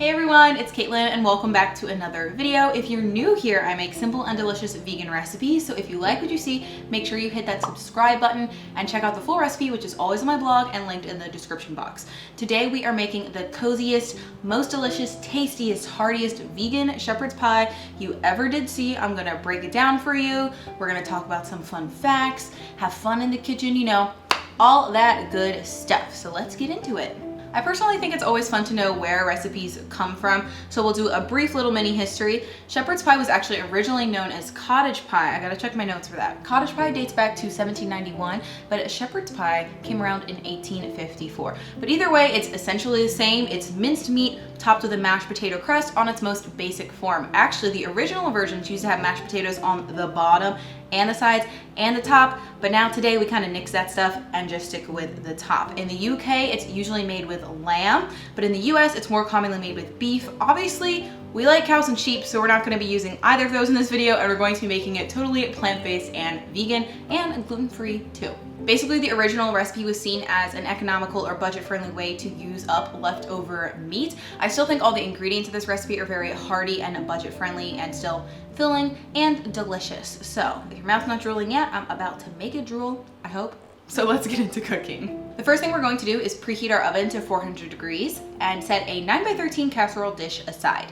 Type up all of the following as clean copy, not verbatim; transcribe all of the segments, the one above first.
Hey everyone, it's Caitlin and welcome back to another video. If you're new here, I make simple and delicious vegan recipes. So if you like what you see, make sure you hit that subscribe button and check out the full recipe, which is always on my blog and linked in the description box. Today we are making the coziest, most delicious, tastiest, heartiest vegan shepherd's pie you ever did see. I'm gonna break it down for you. We're gonna talk about some fun facts, have fun in the kitchen, you know, all that good stuff. So let's get into it. I personally think it's always fun to know where recipes come from, so we'll do a brief little mini history. Shepherd's pie was actually originally known as cottage pie. I gotta check my notes for that. Cottage pie dates back to 1791, but shepherd's pie came around in 1854. But either way, it's essentially the same. It's minced meat topped with a mashed potato crust on its most basic form. Actually, the original versions used to have mashed potatoes on the bottom and the sides and the top, but now today we kind of nix that stuff and just stick with the top. In the UK, it's usually made with lamb, but in the US, it's more commonly made with beef. Obviously, we like cows and sheep, so we're not going to be using either of those in this video, and we're going to be making it totally plant-based and vegan and gluten-free too. Basically, the original recipe was seen as an economical or budget-friendly way to use up leftover meat. I still think all the ingredients of this recipe are very hearty and budget-friendly and still filling and delicious. So if your mouth's not drooling yet, I'm about to make it drool, I hope. So let's get into cooking. The first thing we're going to do is preheat our oven to 400 degrees and set a 9x13 casserole dish aside.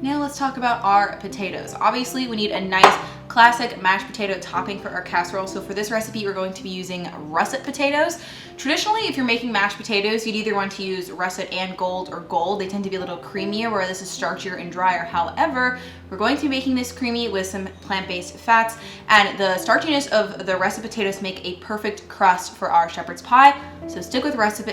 Now let's talk about our potatoes. Obviously, we need a nice classic mashed potato topping for our casserole. So for this recipe, we're going to be using russet potatoes. Traditionally, if you're making mashed potatoes, you'd either want to use russet and gold or gold. They tend to be a little creamier, where this is starchier and drier. However, we're going to be making this creamy with some plant-based fats, and the starchiness of the russet potatoes make a perfect crust for our shepherd's pie. So stick with russet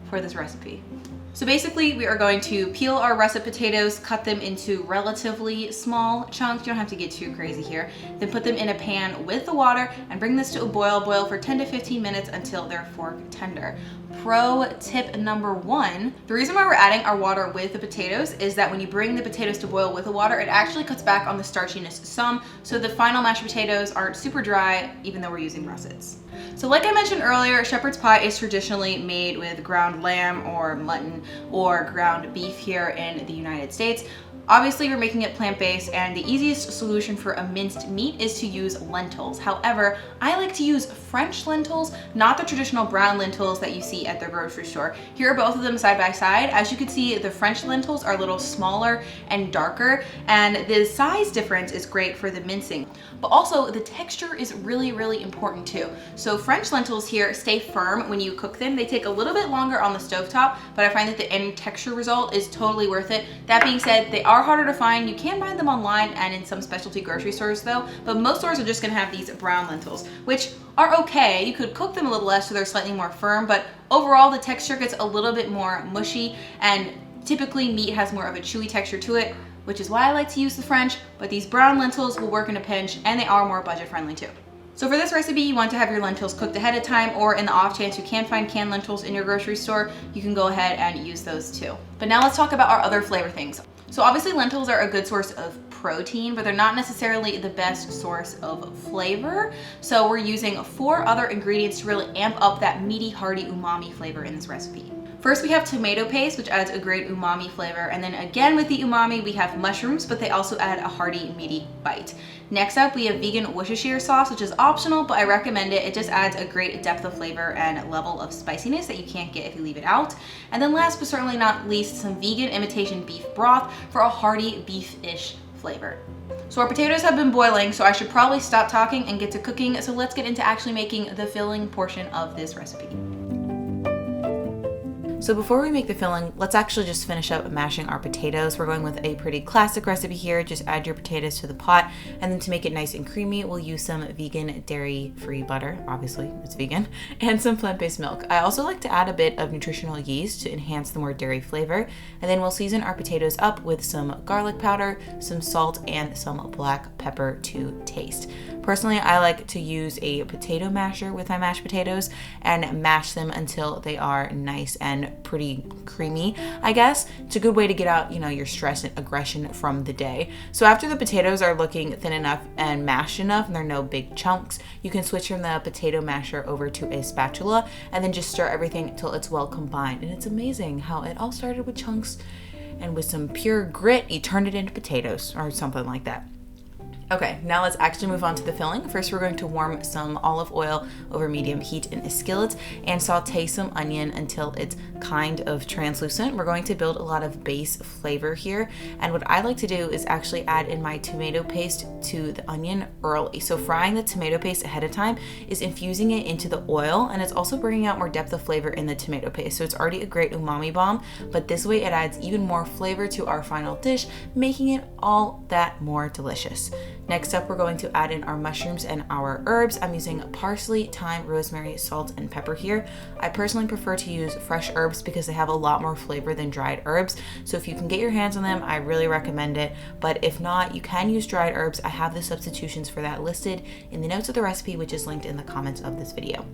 for this recipe. So basically, we are going to peel our russet potatoes, cut them into relatively small chunks. You don't have to get too crazy here. Then put them in a pan with the water and bring this to a boil. Boil for 10 to 15 minutes until they're fork tender. Pro tip number one, the reason why we're adding our water with the potatoes is that when you bring the potatoes to boil with the water, it actually cuts back on the starchiness some, so the final mashed potatoes aren't super dry, even though we're using russets. So like I mentioned earlier, shepherd's pie is traditionally made with ground lamb or mutton or ground beef here in the United States. Obviously, we're making it plant-based, and the easiest solution for a minced meat is to use lentils. However, I like to use French lentils, not the traditional brown lentils that you see at the grocery store. Here are both of them side by side. As you can see, the French lentils are a little smaller and darker, and the size difference is great for the mincing. But also, the texture is really, really important too. So French lentils here stay firm when you cook them. They take a little bit longer on the stovetop, but I find that the end texture result is totally worth it. That being said, they are harder to find. You can find them online and in some specialty grocery stores though, but most stores are just gonna have these brown lentils, which are okay. You could cook them a little less so they're slightly more firm, but overall the texture gets a little bit more mushy, and typically meat has more of a chewy texture to it, which is why I like to use the French, but these brown lentils will work in a pinch, and they are more budget friendly too. So for this recipe, you want to have your lentils cooked ahead of time, or in the off chance you can find canned lentils in your grocery store, you can go ahead and use those too. But now let's talk about our other flavor things. So obviously lentils are a good source of protein, but they're not necessarily the best source of flavor. So we're using 4 other ingredients to really amp up that meaty, hearty umami flavor in this recipe. First, we have tomato paste, which adds a great umami flavor. And then again with the umami, we have mushrooms, but they also add a hearty, meaty bite. Next up, we have vegan Worcestershire sauce, which is optional, but I recommend it. It just adds a great depth of flavor and level of spiciness that you can't get if you leave it out. And then last but certainly not least, some vegan imitation beef broth for a hearty beef-ish flavor. So our potatoes have been boiling, so I should probably stop talking and get to cooking. So let's get into actually making the filling portion of this recipe. So before we make the filling, let's actually just finish up mashing our potatoes. We're going with a pretty classic recipe here. Just add your potatoes to the pot, and then to make it nice and creamy, we'll use some vegan dairy-free butter, obviously it's vegan, and some plant-based milk. I also like to add a bit of nutritional yeast to enhance the more dairy flavor, and then we'll season our potatoes up with some garlic powder, some salt, and some black pepper to taste. Personally, I like to use a potato masher with my mashed potatoes and mash them until they are nice and pretty creamy, I guess. It's a good way to get out, your stress and aggression from the day. So after the potatoes are looking thin enough and mashed enough and they're no big chunks, you can switch from the potato masher over to a spatula and then just stir everything until it's well combined. And it's amazing how it all started with chunks, and with some pure grit, you turned it into potatoes or something like that. Okay, now let's actually move on to the filling. First, we're going to warm some olive oil over medium heat in a skillet and saute some onion until it's kind of translucent. We're going to build a lot of base flavor here. And what I like to do is actually add in my tomato paste to the onion early. So frying the tomato paste ahead of time is infusing it into the oil, and it's also bringing out more depth of flavor in the tomato paste. So it's already a great umami bomb, but this way it adds even more flavor to our final dish, making it all that more delicious. Next up, we're going to add in our mushrooms and our herbs. I'm using parsley, thyme, rosemary, salt, and pepper here. I personally prefer to use fresh herbs because they have a lot more flavor than dried herbs. So if you can get your hands on them, I really recommend it. But if not, you can use dried herbs. I have the substitutions for that listed in the notes of the recipe, which is linked in the comments of this video.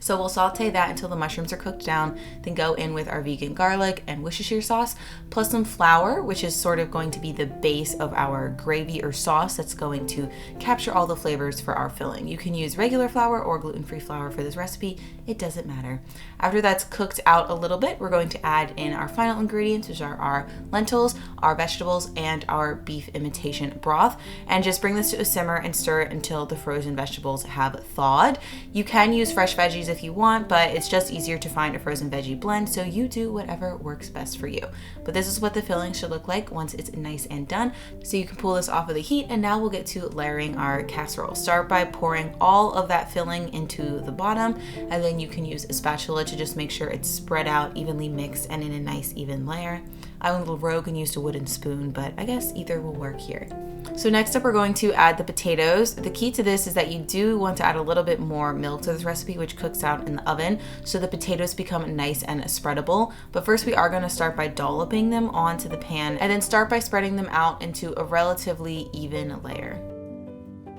So we'll saute that until the mushrooms are cooked down, then go in with our vegan garlic and Worcestershire sauce, plus some flour, which is sort of going to be the base of our gravy or sauce that's going to capture all the flavors for our filling. You can use regular flour or gluten-free flour for this recipe. It doesn't matter. After that's cooked out a little bit, we're going to add in our final ingredients, which are our lentils, our vegetables, and our beef imitation broth, and just bring this to a simmer and stir it until the frozen vegetables have thawed. You can use fresh veggies if you want, but it's just easier to find a frozen veggie blend, so you do whatever works best for you. But this is what the filling should look like once it's nice and done. So you can pull this off of the heat, and now we'll get to layering our casserole. Start by pouring all of that filling into the bottom, and then you can use a spatula to just make sure it's spread out, evenly mixed, and in a nice even layer. I went a little rogue and used a wooden spoon, but I guess either will work here. So next up, we're going to add the potatoes. The key to this is that you do want to add a little bit more milk to this recipe, which cooks out in the oven, so the potatoes become nice and spreadable. But first, we are going to start by dolloping them onto the pan, and then start by spreading them out into a relatively even layer.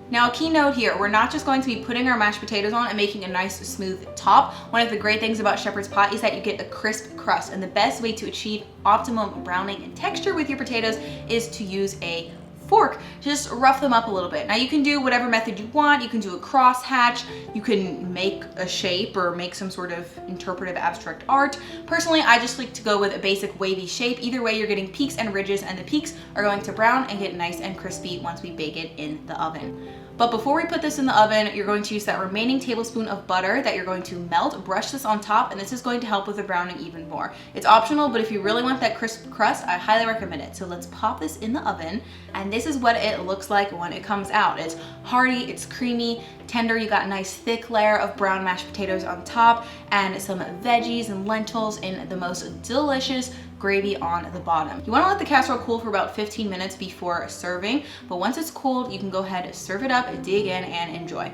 Now, a key note here, we're not just going to be putting our mashed potatoes on and making a nice smooth top. One of the great things about shepherd's pie is that you get a crisp crust, and the best way to achieve optimum browning and texture with your potatoes is to use a fork. Just rough them up a little bit. Now you can do whatever method you want. You can do a cross hatch, you can make a shape or make some sort of interpretive abstract art. Personally, I just like to go with a basic wavy shape. Either way, you're getting peaks and ridges, and the peaks are going to brown and get nice and crispy once we bake it in the oven. But before we put this in the oven, you're going to use that remaining tablespoon of butter that you're going to melt, brush this on top, and this is going to help with the browning even more. It's optional, but if you really want that crisp crust, I highly recommend it. So let's pop this in the oven, and this is what it looks like when it comes out. It's hearty, it's creamy, tender. You got a nice thick layer of brown mashed potatoes on top, and some veggies and lentils in the most delicious gravy on the bottom. You want to let the casserole cool for about 15 minutes before serving, but once it's cooled, you can go ahead, serve it up, dig in, and enjoy.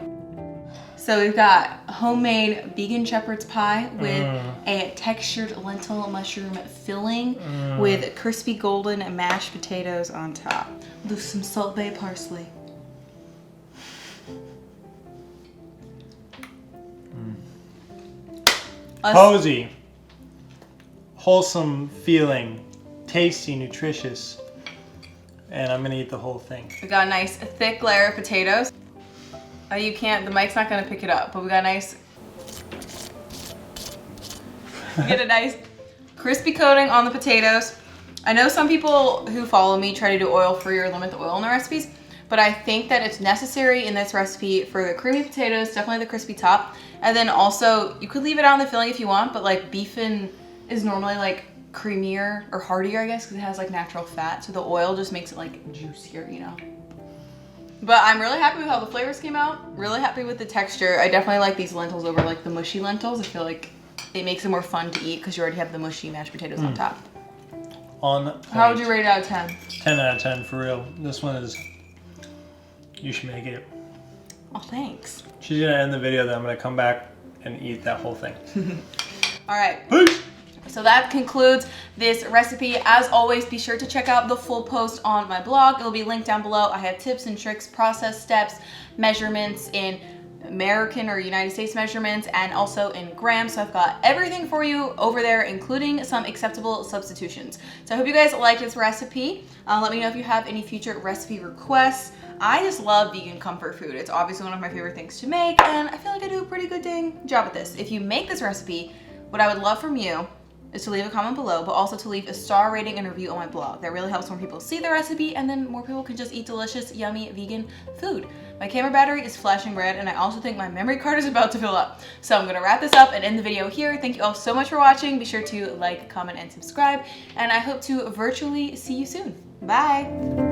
So we've got homemade vegan shepherd's pie with a textured lentil mushroom filling with crispy golden mashed potatoes on top with some salt bay parsley. Cozy, wholesome feeling, tasty, nutritious, and I'm gonna eat the whole thing. We got a nice thick layer of potatoes. You can't, the mic's not gonna pick it up, but we got a nice, get a nice crispy coating on the potatoes. I know some people who follow me try to do oil-free or limit the oil in their recipes, but I think that it's necessary in this recipe for the creamy potatoes, definitely the crispy top. And then also, you could leave it out in the filling if you want, but like beefin is normally like creamier or heartier, I guess, because it has like natural fat. So the oil just makes it like juicier, you know? But I'm really happy with how the flavors came out. Really happy with the texture. I definitely like these lentils over like the mushy lentils. I feel like it makes it more fun to eat because you already have the mushy mashed potatoes on top. On point. How would you rate it out of 10? 10 out of 10 for real. This one is, you should make it. Oh, thanks. She's gonna end the video, then I'm gonna come back and eat that whole thing. All right. Peace. So that concludes this recipe. As always, be sure to check out the full post on my blog. It'll be linked down below. I have tips and tricks, process steps, measurements in American or United States measurements, and also in grams. So I've got everything for you over there, including some acceptable substitutions. So I hope you guys like this recipe. Let me know if you have any future recipe requests. I just love vegan comfort food. It's obviously one of my favorite things to make, and I feel like I do a pretty good dang job at this. If you make this recipe, what I would love from you is to leave a comment below, but also to leave a star rating and review on my blog. That really helps more people see the recipe, and then more people can just eat delicious, yummy vegan food. My camera battery is flashing red, and I also think my memory card is about to fill up. So I'm gonna wrap this up and end the video here. Thank you all so much for watching. Be sure to like, comment, and subscribe, and I hope to virtually see you soon. Bye.